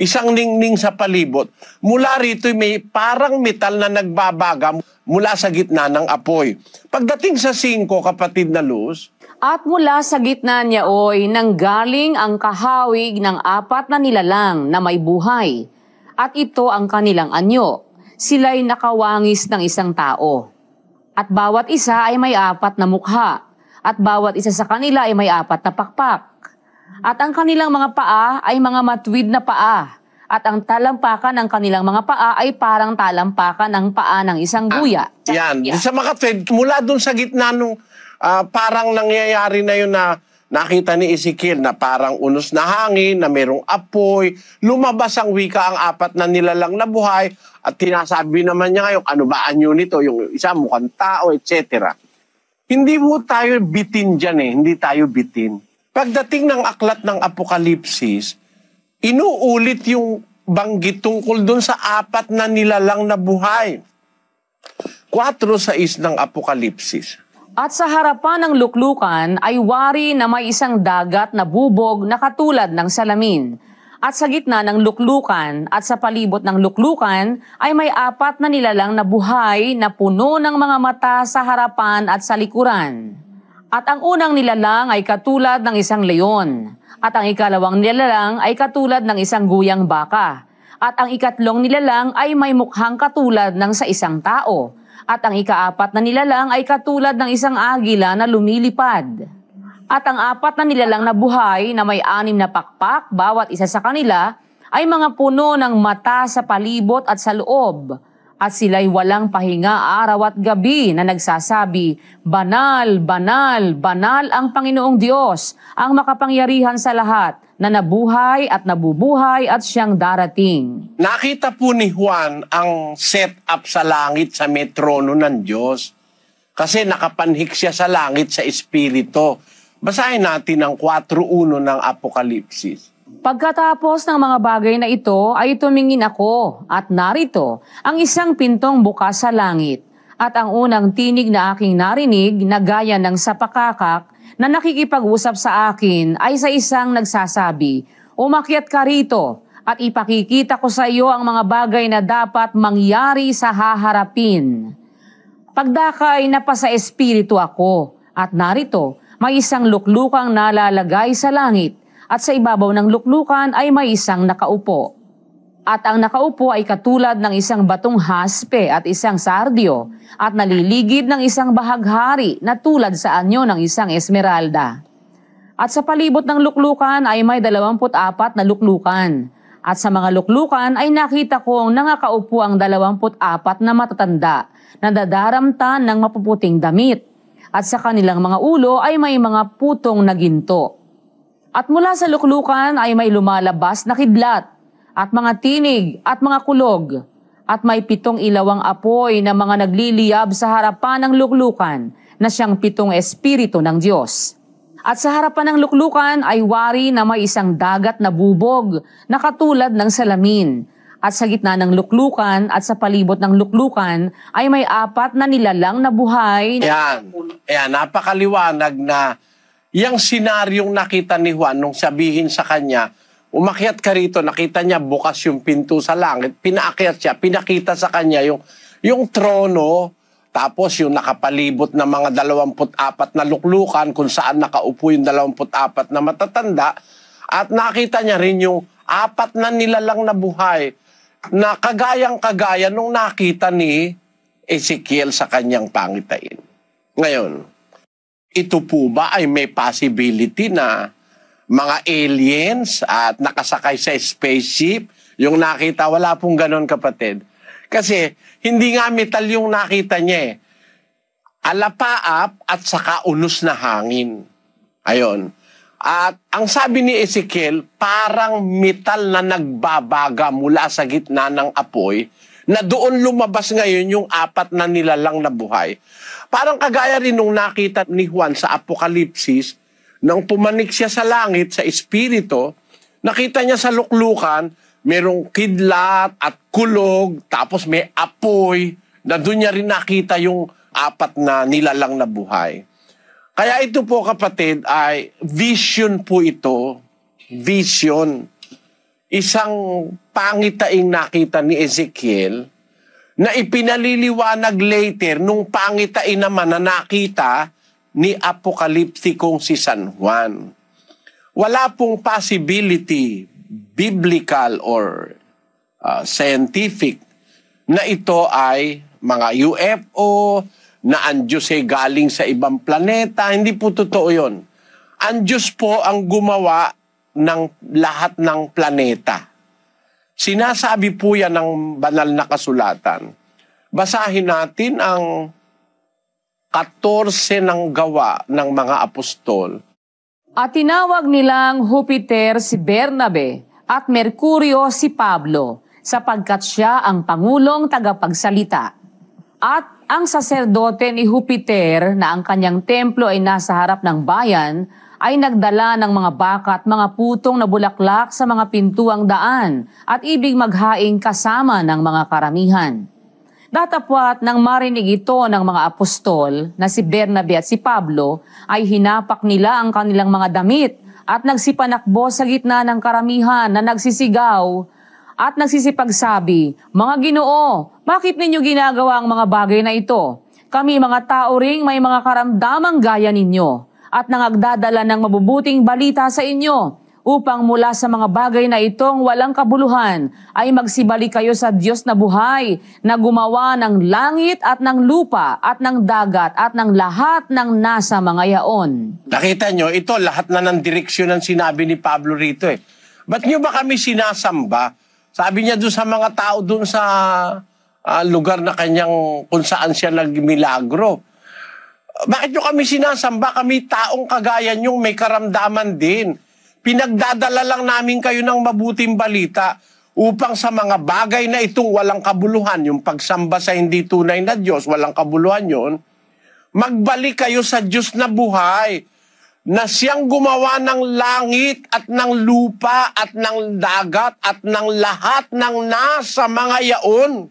Isang ningning sa palibot. Mula rito may parang metal na nagbabaga mula sa gitna ng apoy. Pagdating sa 5, kapatid na Luz, at mula sa gitna niya nanggaling ang kahawig ng 4 na nilalang na may buhay. At ito ang kanilang anyo. Sila'y nakawangis ng isang tao. At bawat isa ay may 4 na mukha. At bawat isa sa kanila ay may 4 na pakpak. At ang kanilang mga paa ay mga matuwid na paa. At ang talampakan ng kanilang mga paa ay parang talampakan ng paa ng isang guya. Yan. Sa mga kapatid, mula dun sa gitna nung parang nangyayari na yun na nakita ni Ezekiel na parang unos na hangin, na merong apoy, lumabas ang wika ang apat na nilalang na buhay at tinasabi naman niya ngayon, ano ba anyo nito? Yung isa mukhang tao, etc. Hindi mo tayo bitin dyan hindi tayo bitin. Pagdating ng aklat ng Apokalipsis, inuulit yung banggit tungkol dun sa apat na nilalang na buhay. 4:6 ng Apokalipsis. At sa harapan ng luklukan ay wari na may isang dagat na bubog na katulad ng salamin. At sa gitna ng luklukan at sa palibot ng luklukan ay may apat na nilalang na buhay na puno ng mga mata sa harapan at sa likuran. At ang unang nilalang ay katulad ng isang leon. At ang ikalawang nilalang ay katulad ng isang guyang baka. At ang ikatlong nilalang ay may mukhang katulad ng sa isang tao. At ang ikaapat na nilalang ay katulad ng isang agila na lumilipad. At ang apat na nilalang na buhay na may 6 na pakpak, bawat isa sa kanila, ay mga puno ng mata sa palibot at sa loob. At sila'y walang pahinga araw at gabi na nagsasabi, Banal, banal, banal ang Panginoong Diyos, ang makapangyarihan sa lahat, na nabuhay at nabubuhay at siyang darating. Nakita po ni Juan ang set-up sa langit sa may trono ng Diyos. Kasi nakapanhik siya sa langit sa Espiritu. Basahin natin ang 4:1 ng Apokalipsis. Pagkatapos ng mga bagay na ito ay tumingin ako at narito ang isang pintong bukas sa langit at ang unang tinig na aking narinig na gaya ng sapakakak na nakikipag-usap sa akin ay sa isang nagsasabi, umakyat ka rito at ipakikita ko sa iyo ang mga bagay na dapat mangyari sa haharapin. Pagdakay napasa espiritu ako at narito may isang luklukang nalalagay sa langit at sa ibabaw ng luklukan ay may isang nakaupo. At ang nakaupo ay katulad ng isang batong haspe at isang sardio at naliligid ng isang bahaghari na tulad sa anyo ng isang esmeralda. At sa palibot ng luklukan ay may 24 na luklukan. At sa mga luklukan ay nakita kong nakakaupo ang 24 na matatanda na dadaramtan ng mapuputing damit. At sa kanilang mga ulo ay may mga putong na ginto. At mula sa luklukan ay may lumalabas na kidlat, at mga tinig, at mga kulog, at may 7 ilawang apoy na mga nagliliyab sa harapan ng luklukan na siyang 7 espiritu ng Diyos. At sa harapan ng luklukan ay wari na may isang dagat na bubog na katulad ng salamin. At sa gitna ng luklukan at sa palibot ng luklukan ay may 4 na nilalang na buhay. Ayan, napakaliwanag na yung senaryong nakita ni Juan nung sabihin sa kanya, umakyat ka rito, nakita niya bukas yung pinto sa langit, pinaakyat siya, pinakita sa kanya yung trono, tapos yung nakapalibot na mga 24 na luklukan kung saan nakaupo yung 24 na matatanda, at nakita niya rin yung 4 na nilalang na buhay na kagayang-kagaya nung nakita ni Ezekiel sa kanyang pangitain. Ngayon, ito po ba ay may possibility na mga aliens at nakasakay sa spaceship? Yung nakita, wala pong ganon, kapatid. Kasi hindi nga metal yung nakita niya Alapaap at saka unos na hangin. Ayon. At ang sabi ni Ezekiel, parang metal na nagbabaga mula sa gitna ng apoy na doon lumabas ngayon yung 4 na nilalang na buhay. Parang kagaya rin nung nakita ni Juan sa Apokalipsis, nang pumanik siya sa langit, sa espiritu, nakita niya sa luklukan, merong kidlat at kulog, tapos may apoy, na doon niya rin nakita yung 4 na nilalang na buhay. Kaya ito po, kapatid, ay vision po ito. Vision. Isang pangitaing nakita ni Ezekiel na ipinaliliwanag later nung pangitain naman na nakita ni Apokaliptikong si San Juan. Wala pong possibility, biblical or scientific, na ito ay mga UFO, na ang Diyos ay galing sa ibang planeta. Hindi po totoo yun. Ang Diyos po ang gumawa ng lahat ng planeta. Sinasabi po yan ng banal na kasulatan. Basahin natin ang 14 ng gawa ng mga apostol. At tinawag nilang Jupiter si Bernabe at Mercurio si Pablo, sapagkat siya ang pangulong tagapagsalita. At ang saserdote ni Jupiter na ang kanyang templo ay nasa harap ng bayan, ay nagdala ng mga baka at mga putong na bulaklak sa mga pintuang daan at ibig maghaing kasama ng mga karamihan. Datapwat nang marinig ito ng mga apostol na si Bernabe at si Pablo, ay hinapak nila ang kanilang mga damit at nagsipanakbo sa gitna ng karamihan na nagsisigaw at nagsisipagsabi, "Mga Ginoo, bakit ninyo ginagawa ang mga bagay na ito? Kami mga tao ring may mga karamdamang gaya ninyo at nangagdadala ng mabubuting balita sa inyo, upang mula sa mga bagay na itong walang kabuluhan ay magsibalik kayo sa Diyos na buhay, na gumawa ng langit at ng lupa at ng dagat at ng lahat ng nasa mga yaon." Nakita nyo, ito lahat na ng direksyon ng sinabi ni Pablo rito eh. Ba't nyo ba kami sinasamba? Sabi niya doon sa mga tao doon sa lugar na kanyang kung saan siya nagmilagro. Bakit nyo kami sinasamba? Kami taong kagaya nyong may karamdaman din. Pinagdadala lang namin kayo ng mabuting balita upang sa mga bagay na itong walang kabuluhan, yung pagsamba sa hindi tunay na Diyos, walang kabuluhan yon, magbalik kayo sa Diyos na buhay, na siyang gumawa ng langit at ng lupa at ng dagat at ng lahat ng nasa mga yaon.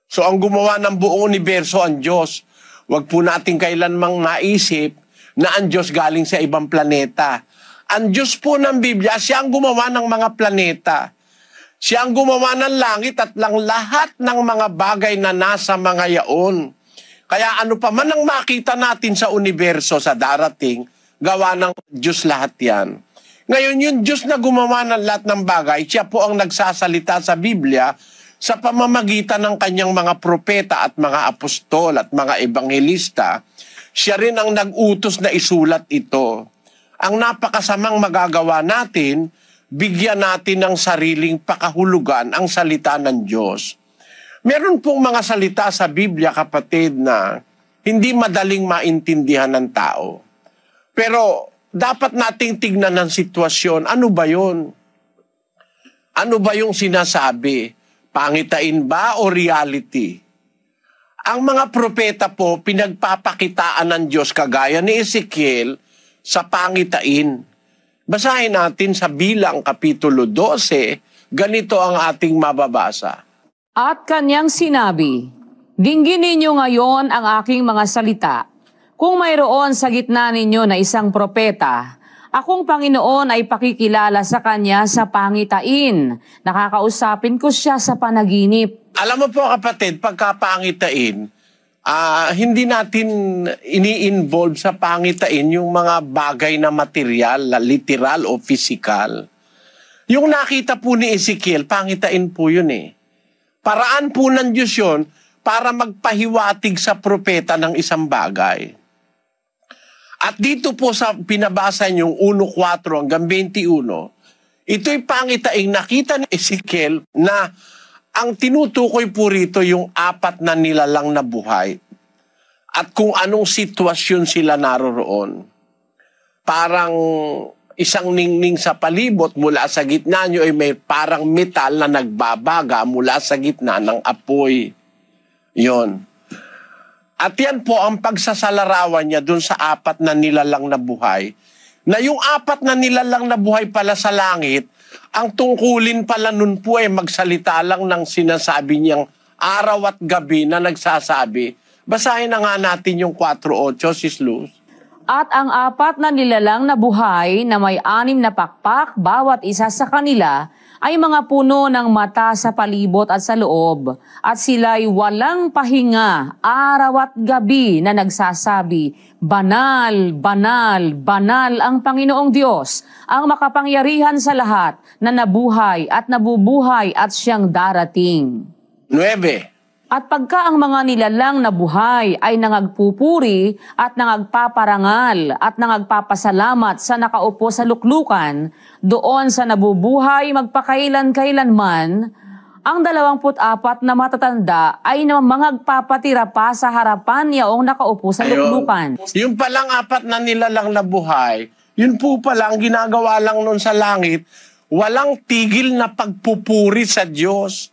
So ang gumawa ng buong universo ang Diyos. Huwag po natin kailanmang maisip na ang Diyos galing sa ibang planeta. Ang Diyos po ng Biblia, siya ang gumawa ng mga planeta. Siya ang gumawa ng langit at ng lahat ng mga bagay na nasa mga yaon. Kaya ano pa man ang makita natin sa universo sa darating, gawa ng Diyos lahat yan. Ngayon, yung Diyos na gumawa ng lahat ng bagay, siya po ang nagsasalita sa Biblia sa pamamagitan ng kanyang mga propeta at mga apostol at mga ebanghelista. Siya rin ang nag-utos na isulat ito. Ang napakasamang magagawa natin, bigyan natin ng sariling pakahulugan ang salita ng Diyos. Meron pong mga salita sa Biblia, kapatid, na hindi madaling maintindihan ng tao. Pero dapat nating tignan ng sitwasyon. Ano ba yun? Ano ba yung sinasabi? Pangitain ba o reality? Ang mga propeta po, pinagpapakitaan ng Diyos kagaya ni Ezekiel, sa pangitain. Basahin natin sa Bilang Kapitulo 12, ganito ang ating mababasa. At kanyang sinabi, "Dinggin ninyo ngayon ang aking mga salita. Kung mayroon sa gitna ninyo na isang propeta, akong Panginoon ay pakikilala sa kanya sa pangitain. Nakakausapin ko siya sa panaginip." Alam mo po, kapatid, pagkapangitain, hindi natin ini-involve sa pangitain yung mga bagay na material, literal o physical. Yung nakita po ni Ezekiel, pangitain po yun eh. Paraan po ng Diyos yun para magpahiwatig sa propeta ng isang bagay. At dito po sa pinabasa niyong 1:4 hanggang 21, ito'y pangitaing nakita ni Ezekiel na ang tinutukoy po rito yung 4 na nilalang na buhay at kung anong sitwasyon sila naroroon. Parang isang ningning sa palibot, mula sa gitna nyo ay may parang metal na nagbabaga mula sa gitna ng apoy. Yon. At yan po ang pagsasalarawan niya dun sa 4 na nilalang na buhay, na yung 4 na nilalang na buhay pala sa langit, ang tungkulin pala nun po ay magsalita lang ng sinasabi niyang araw at gabi na nagsasabi. Basahin na nga natin yung 4:8, Sis Luz. At ang 4 na nilalang na buhay na may 6 na pakpak bawat isa sa kanila ay mga puno ng mata sa palibot at sa loob, at sila'y walang pahinga araw at gabi na nagsasabi, "Banal, banal, banal ang Panginoong Diyos, ang makapangyarihan sa lahat, na nabuhay at nabubuhay at siyang darating." 9. At pagka ang mga nilalang na buhay ay nangagpupuri at nangagpaparangal at nangagpapasalamat sa nakaupo sa luklukan, doon sa nabubuhay magpakailan-kailanman, ang 24 na matatanda ay mangagpapatira pa sa harapan yaong nakaupo sa luklukan. Yung palang 4 na nilalang na buhay, yun po pala ang ginagawa lang nun sa langit, walang tigil na pagpupuri sa Diyos.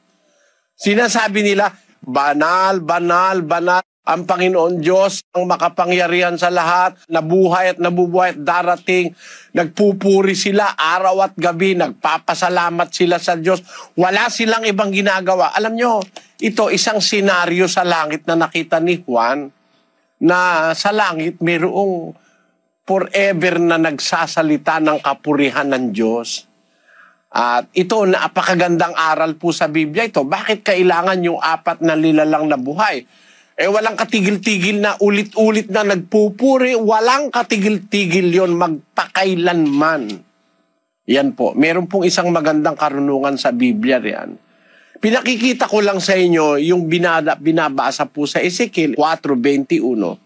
Sinasabi nila, banal, banal, banal, ang Panginoon Diyos, ang makapangyarihan sa lahat, nabuhay at nabubuhay at darating, nagpupuri sila araw at gabi, nagpapasalamat sila sa Diyos. Wala silang ibang ginagawa. Alam nyo, ito isang senaryo sa langit na nakita ni Juan, na sa langit mayroong forever na nagsasalita ng kapurihan ng Diyos. At ito, napakagandang aral po sa Biblia ito. Bakit kailangan yung 4 na nilalang na buhay? Walang katigil-tigil na ulit-ulit na nagpupuri. Walang katigil-tigil yon magpakailanman. Yan po. Meron pong isang magandang karunungan sa Biblia riyan. Pinakikita ko lang sa inyo yung binabasa po sa Ezekiel 4:21.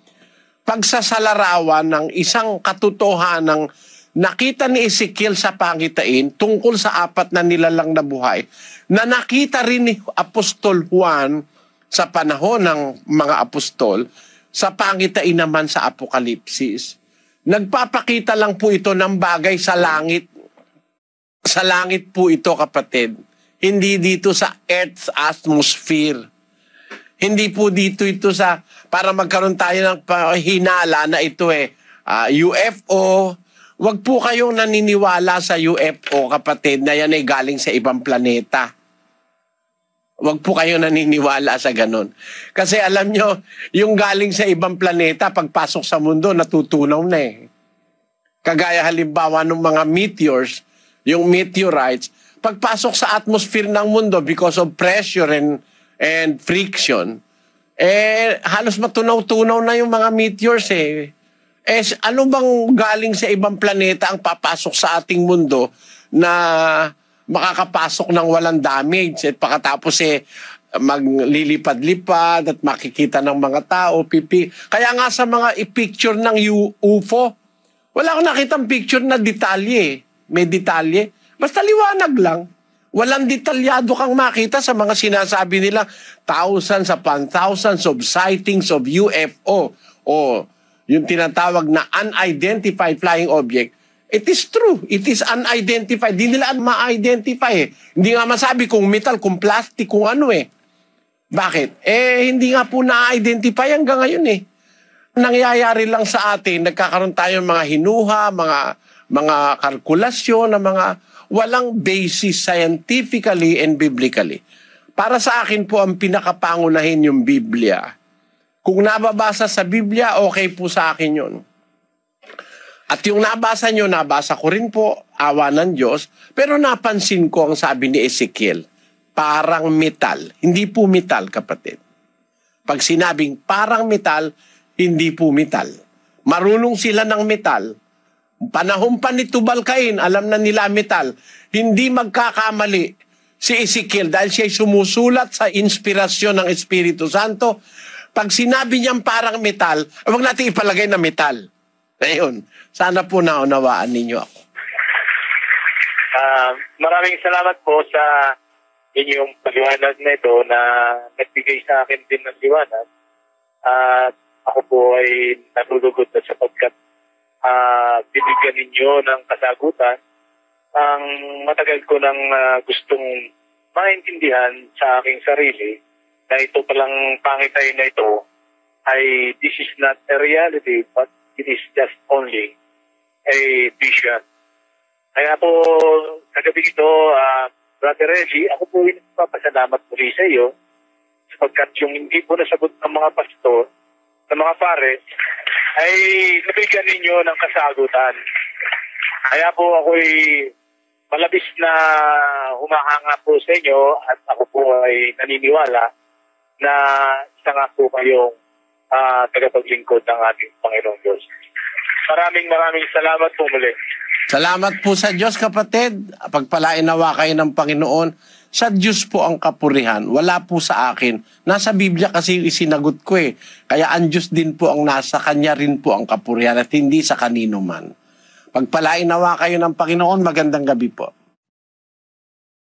Pagsasalarawan ng isang katotohanang nakita ni Ezekiel sa pangitain tungkol sa 4 na nilalang na buhay, na nakita rin ni Apostol Juan sa panahon ng mga apostol, sa pangitain naman sa Apokalipsis. Nagpapakita lang po ito ng bagay sa langit. Sa langit po ito, kapatid. Hindi dito sa Earth's atmosphere. Hindi po dito ito sa, para magkaroon tayo ng hinala na ito UFO. Huwag po kayong naniniwala sa UFO, kapatid, na yan ay galing sa ibang planeta. Huwag po kayong naniniwala sa ganun. Kasi alam nyo, yung galing sa ibang planeta, pagpasok sa mundo, natutunaw na Kagaya halimbawa ng mga meteors, yung meteorites, pagpasok sa atmosphere ng mundo because of pressure and friction, halos matunaw-tunaw na yung mga meteors ano bang galing sa ibang planeta ang papasok sa ating mundo na makakapasok ng walang damage at pagkatapos maglilipad-lipad at makikita ng mga tao, Kaya nga sa mga picture ng UFO, wala akong nakitang picture na detalye. May detalye. Basta liwanag lang. Walang detalyado kang makita sa mga sinasabi nila thousands upon thousands of sightings of UFO o yung tinatawag na unidentified flying object. It is true. It is unidentified. Di nila ma-identify Hindi nga masabi kung metal, kung plastic, kung ano Bakit? Hindi nga po na-identify hanggang ngayon Nangyayari lang sa atin, nagkakaroon tayo ng mga hinuha, mga kalkulasyon, na mga walang basis scientifically and biblically. Para sa akin po, ang pinakapangunahin yung Biblia. Kung nababasa sa Biblia, okay po sa akin yun. At yung nabasa nyo, nabasa ko rin po, awa ng Diyos, pero napansin ko ang sabi ni Ezekiel, parang metal. Hindi po metal, kapatid. Pag sinabing parang metal, hindi po metal. Marunong sila ng metal. Panahon pa ni Tubal-Cain, alam na nila metal. Hindi magkakamali si Ezekiel dahil siya'y sumusulat sa inspirasyon ng Espiritu Santo. Pag sinabi niyang parang metal, huwag natin ipalagay na metal. Ayun, sana po naunawaan ninyo ako. Maraming salamat po sa inyong paliwanag na ito na nagbigay sa akin din ng liwanag. Ako po ay natulugod na sapagkat binigyan ninyo ng kasagutan ang matagal ko nang gustong maintindihan sa aking sarili na ito palang pangitay na ito ay this is not a reality but it is just only a vision. Kaya po sa gabi ito, Brother Reggie, ako po nagpapasalamat muli sa iyo sapagkat yung hindi po nasagot ng mga pastor, ng mga pare, ay nabigyan ninyo ng kasagutan. Kaya po ako'y malabis na humahanga po sa inyo at ako po ay naniniwala na isa nga po kayong tagapaglingkod ng ating Panginoong Diyos. Maraming salamat po muli. Salamat po sa Diyos, kapatid. Pagpalain nawa kayo ng Panginoon. Sa Diyos po ang kapurihan, wala po sa akin. Nasa Biblia kasi yung isinagot ko eh. Kaya ang Diyos din po ang nasa Kanya rin po ang kapurihan at hindi sa kanino man. Pagpalain nawa kayo ng Panginoon, magandang gabi po.